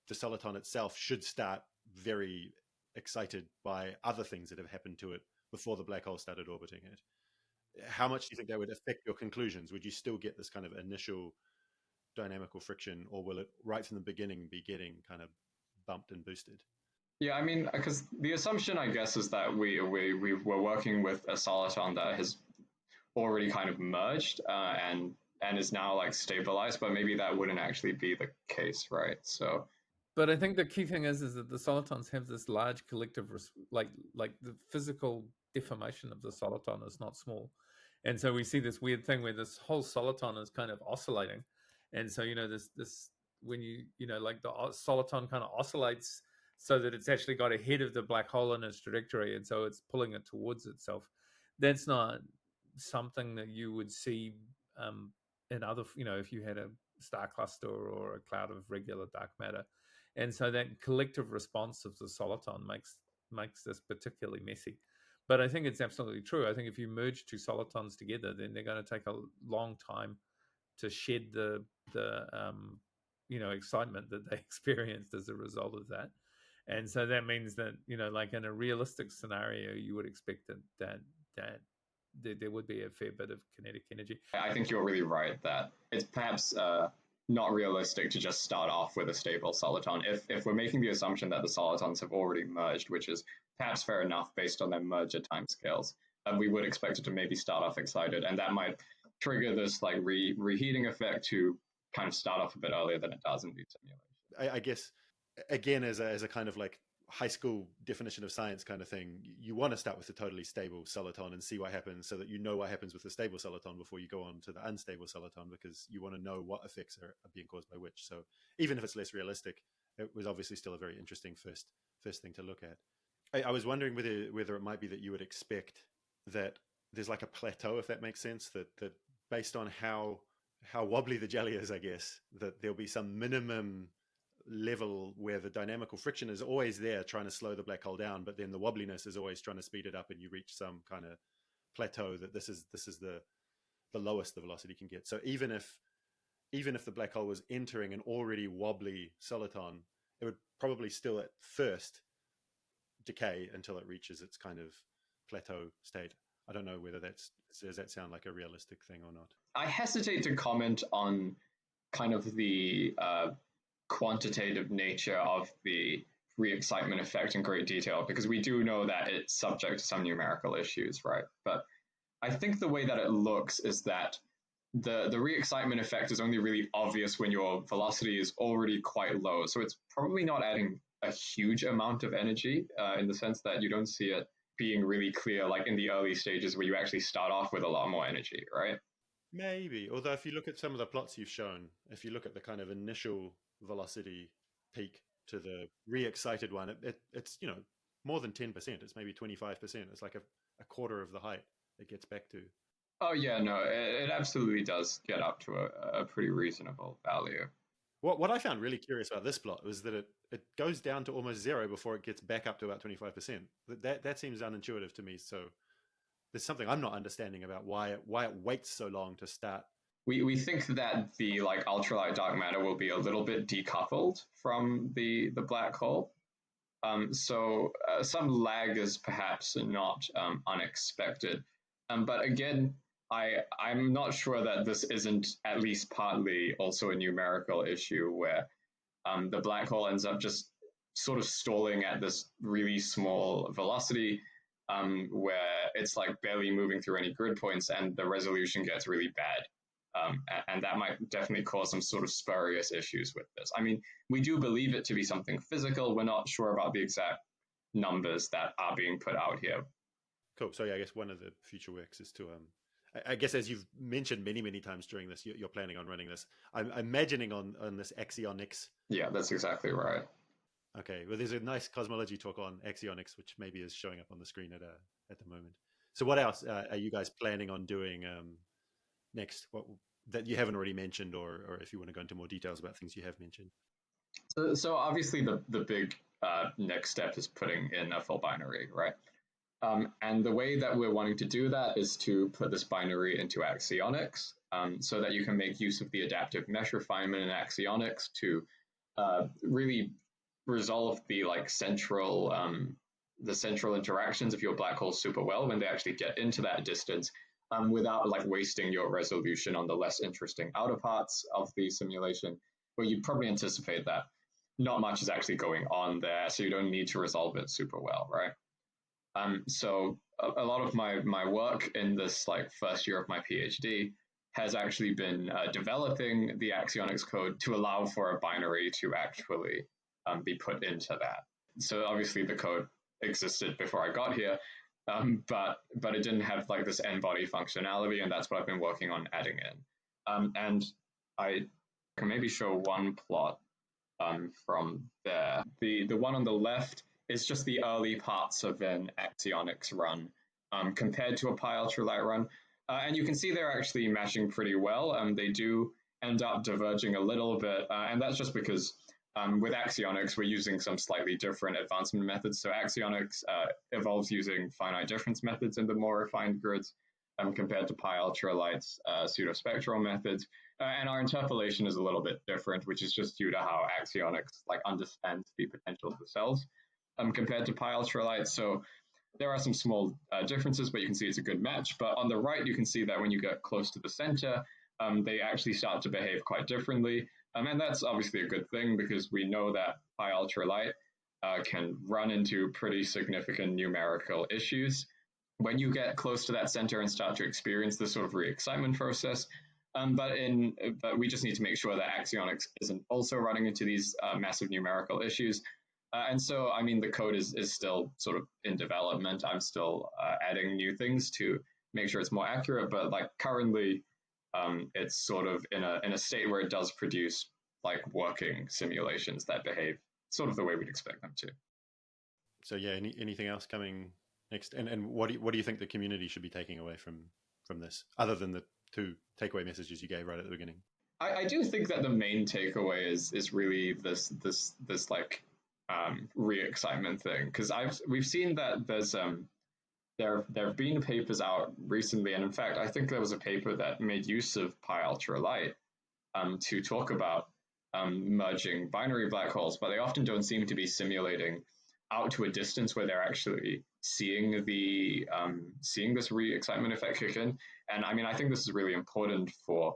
the soliton itself should start very excited by other things that have happened to it before the black hole started orbiting it. How much do you think that would affect your conclusions? Would you still get this kind of initial dynamical friction, or will it right from the beginning be getting kind of bumped and boosted? Yeah, I mean, because the assumption, I guess, is that we were working with a soliton that has already kind of merged and is now like stabilized, but maybe that wouldn't actually be the case, right? So, but I think the key thing is that the solitons have this large collective, like the physical deformation of the soliton is not small, and so we see this weird thing where this whole soliton is kind of oscillating, and so this when like the soliton kind of oscillates so that it's actually got ahead of the black hole in its trajectory, and so it's pulling it towards itself. That's not something that you would see in other, if you had a star cluster or a cloud of regular dark matter. And so that collective response of the soliton makes this particularly messy. But I think it's absolutely true. I think if you merge two solitons together, then they're going to take a long time to shed the excitement that they experienced as a result of that. And so that means that, like in a realistic scenario, you would expect that there would be a fair bit of kinetic energy. I think you're really right that it's perhaps not realistic to just start off with a stable soliton. If we're making the assumption that the solitons have already merged, which is perhaps fair enough based on their merger timescales, we would expect it to maybe start off excited, and that might trigger this like reheating effect to kind of start off a bit earlier than it does in these simulations. I guess, again, as a kind of like high school definition of science kind of thing, you want to start with a totally stable soliton and see what happens, so that you know what happens with the stable soliton before you go on to the unstable soliton, because you want to know what effects are being caused by which. So even if it's less realistic, it was obviously still a very interesting first thing to look at. I was wondering whether it might be that you would expect that there's like a plateau, if that makes sense, that based on how wobbly the jelly is, I guess, that there'll be some minimum level where the dynamical friction is always there trying to slow the black hole down, but then the wobbliness is always trying to speed it up, and you reach some kind of plateau that this is the lowest the velocity can get. So even even if the black hole was entering an already wobbly soliton, it would probably still at first decay until it reaches its kind of plateau state. I don't know whether does that sound like a realistic thing or not? I hesitate to comment on kind of the quantitative nature of the re-excitement effect in great detail, because we do know that it's subject to some numerical issues, right? But I think the way that it looks is that the re-excitement effect is only really obvious when your velocity is already quite low. So it's probably not adding a huge amount of energy in the sense that you don't see it being really clear like in the early stages where you actually start off with a lot more energy, right? Maybe, although if you look at some of the plots you've shown, if you look at the kind of initial velocity peak to the re-excited one, it's more than 10%. It's maybe 25%. It's like a quarter of the height it gets back to. Oh yeah, no, it absolutely does get up to a pretty reasonable value. What I found really curious about this plot was that it goes down to almost zero before it gets back up to about 25%. That seems unintuitive to me. So there's something I'm not understanding about why it waits so long to start. We think that the like ultralight dark matter will be a little bit decoupled from the black hole. So some lag is perhaps not unexpected. But again, I'm not sure that this isn't at least partly also a numerical issue where the black hole ends up just sort of stalling at this really small velocity where it's like barely moving through any grid points and the resolution gets really bad. And that might definitely cause some sort of spurious issues with this. I mean, we do believe it to be something physical. We're not sure about the exact numbers that are being put out here. Cool. So yeah, I guess one of the future works is to, I guess as you've mentioned many times during this, you're planning on running this. I'm imagining on this axionics. Yeah, that's exactly right. Okay. Well, there's a nice cosmology talk on axionics, which maybe is showing up on the screen at the moment. So what else are you guys planning on doing next? What that you haven't already mentioned, or if you want to go into more details about things you have mentioned? So obviously the big next step is putting in a full binary, right? And the way that we're wanting to do that is to put this binary into axionics so that you can make use of the adaptive mesh refinement in axionics to really resolve the like central interactions of your black hole super well when they actually get into that distance without like wasting your resolution on the less interesting outer parts of the simulation, where you'd probably anticipate that not much is actually going on there, so you don't need to resolve it super well, right? So a lot of my work in this like first year of my PhD has actually been developing the axionics code to allow for a binary to actually be put into that. So obviously the code existed before I got here, but it didn't have like this n-body functionality, and that's what I've been working on adding in. And I can maybe show one plot from there. The one on the left is just the early parts of an axionics run compared to a pi ultralight run. And you can see they're actually matching pretty well. They do end up diverging a little bit, and that's just because with axionics, we're using some slightly different advancement methods. So axionics evolves using finite difference methods in the more refined grids compared to pi ultralight's pseudospectral methods. And our interpolation is a little bit different, which is just due to how axionics like understands the potential of the cells compared to pi ultralight. So there are some small differences, but you can see it's a good match. But on the right, you can see that when you get close to the center, they actually start to behave quite differently. And that's obviously a good thing because we know that pi ultralight can run into pretty significant numerical issues when you get close to that center and start to experience this sort of re-excitement process. But we just need to make sure that axionics isn't also running into these massive numerical issues. And so, I mean, the code is still sort of in development. I'm still adding new things to make sure it's more accurate. But like currently, it's sort of in a state where it does produce like working simulations that behave sort of the way we'd expect them to. So yeah, anything else coming next? And what do you think the community should be taking away from this, other than the two takeaway messages you gave right at the beginning? I do think that the main takeaway is really this like re-excitement thing, because we've seen that there's there have been papers out recently, and in fact I think there was a paper that made use of pi ultralight to talk about merging binary black holes, but they often don't seem to be simulating out to a distance where they're actually seeing the seeing this re-excitement effect kick in. And I mean, I think this is really important for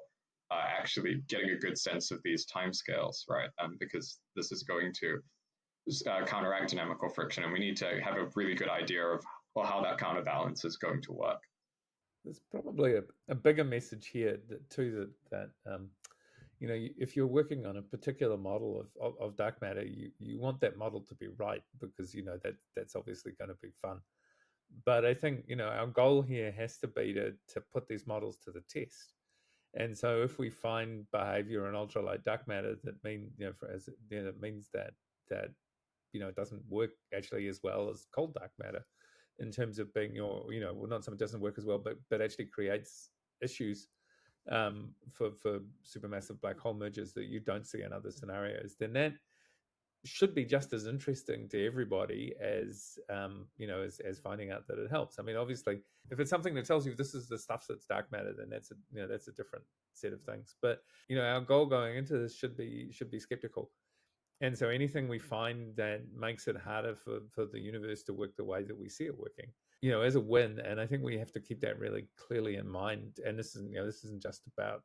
actually getting a good sense of these timescales, right? Because this is going to counteract dynamical friction, and we need to have a really good idea of how that counterbalance is going to work. There's probably a bigger message here too, that if you're working on a particular model of dark matter, you want that model to be right, because that's obviously going to be fun. But I think our goal here has to be to put these models to the test. And so if we find behavior in ultralight dark matter that means that it doesn't work actually as well as cold dark matter, in terms of being not something doesn't work as well, but actually creates issues for supermassive black hole mergers that you don't see in other scenarios, then that should be just as interesting to everybody as as finding out that it helps. I mean, obviously, if it's something that tells you this is the stuff that's dark matter, then that's a different set of things. But our goal going into this should be skeptical. And so anything we find that makes it harder for the universe to work the way that we see it working, as a win. And I think we have to keep that really clearly in mind. And this isn't just about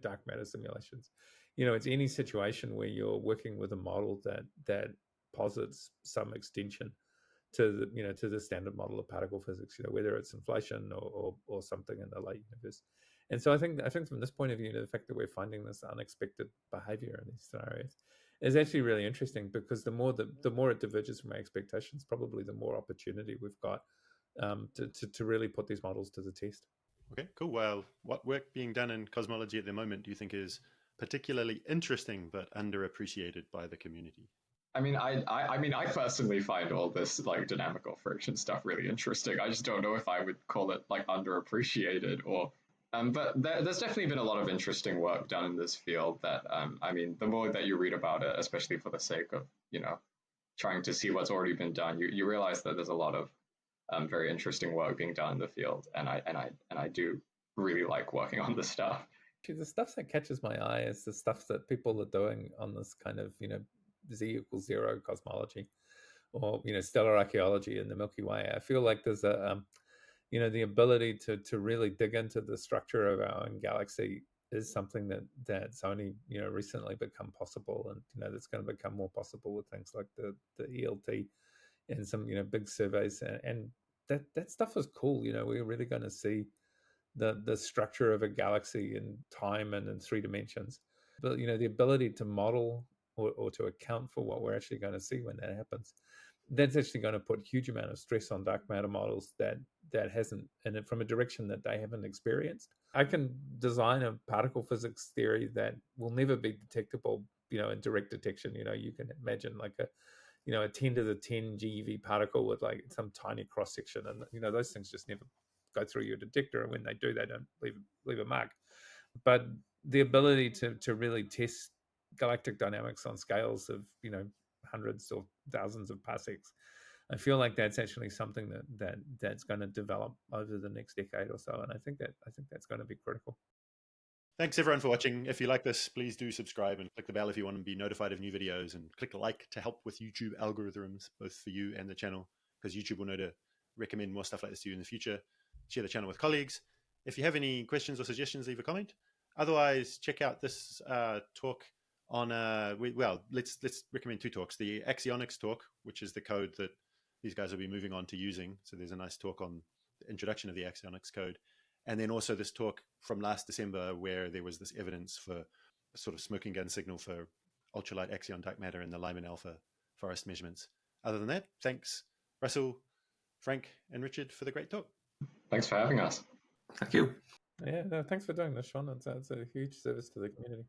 dark matter simulations. It's any situation where you're working with a model that posits some extension to the standard model of particle physics, whether it's inflation or something in the late universe. And so I think from this point of view, the fact that we're finding this unexpected behavior in these scenarios is actually really interesting, because the more it diverges from our expectations, probably the more opportunity we've got to really put these models to the test. Okay, cool. Well, what work being done in cosmology at the moment do you think is particularly interesting but underappreciated by the community? I mean, I personally find all this like dynamical friction stuff really interesting. I just don't know if I would call it like underappreciated or. But there's definitely been a lot of interesting work done in this field that, I mean, the more that you read about it, especially for the sake of, trying to see what's already been done, you realize that there's a lot of very interesting work being done in the field. And I do really like working on this stuff. The stuff that catches my eye is the stuff that people are doing on this kind of, Z=0 cosmology, or, stellar archaeology in the Milky Way. I feel like there's the ability to really dig into the structure of our own galaxy is something that's only recently become possible, and that's going to become more possible with things like the ELT and some big surveys, and that stuff is cool. We're really going to see the structure of a galaxy in time and in 3 dimensions. But the ability to model or to account for what we're actually going to see when that happens, that's actually going to put a huge amount of stress on dark matter models that hasn't, and from a direction that they haven't experienced. I can design a particle physics theory that will never be detectable, in direct detection. You can imagine like a 10 to the 10 GeV particle with like some tiny cross section, and those things just never go through your detector, and when they do, they don't leave a mark. But the ability to really test galactic dynamics on scales of hundreds or thousands of parsecs, I feel like that's actually something that's going to develop over the next decade or so, and I think that's going to be critical. Thanks everyone for watching. If you like this, please do subscribe and click the bell if you want to be notified of new videos, and click like to help with YouTube algorithms, both for you and the channel, because YouTube will know to recommend more stuff like this to you in the future. Share the channel with colleagues. If you have any questions or suggestions, leave a comment. Otherwise, check out this talk on let's recommend 2 talks. The axionics talk, which is the code that these guys will be moving on to using. So there's a nice talk on the introduction of the axionics code. And then also this talk from last December where there was this evidence for a sort of smoking gun signal for ultralight axion dark matter in the Lyman alpha forest measurements. Other than that, thanks Russell, Frank, and Richard for the great talk. Thanks for having us. Thank you. Yeah, no, thanks for doing this, Sean. It's a huge service to the community.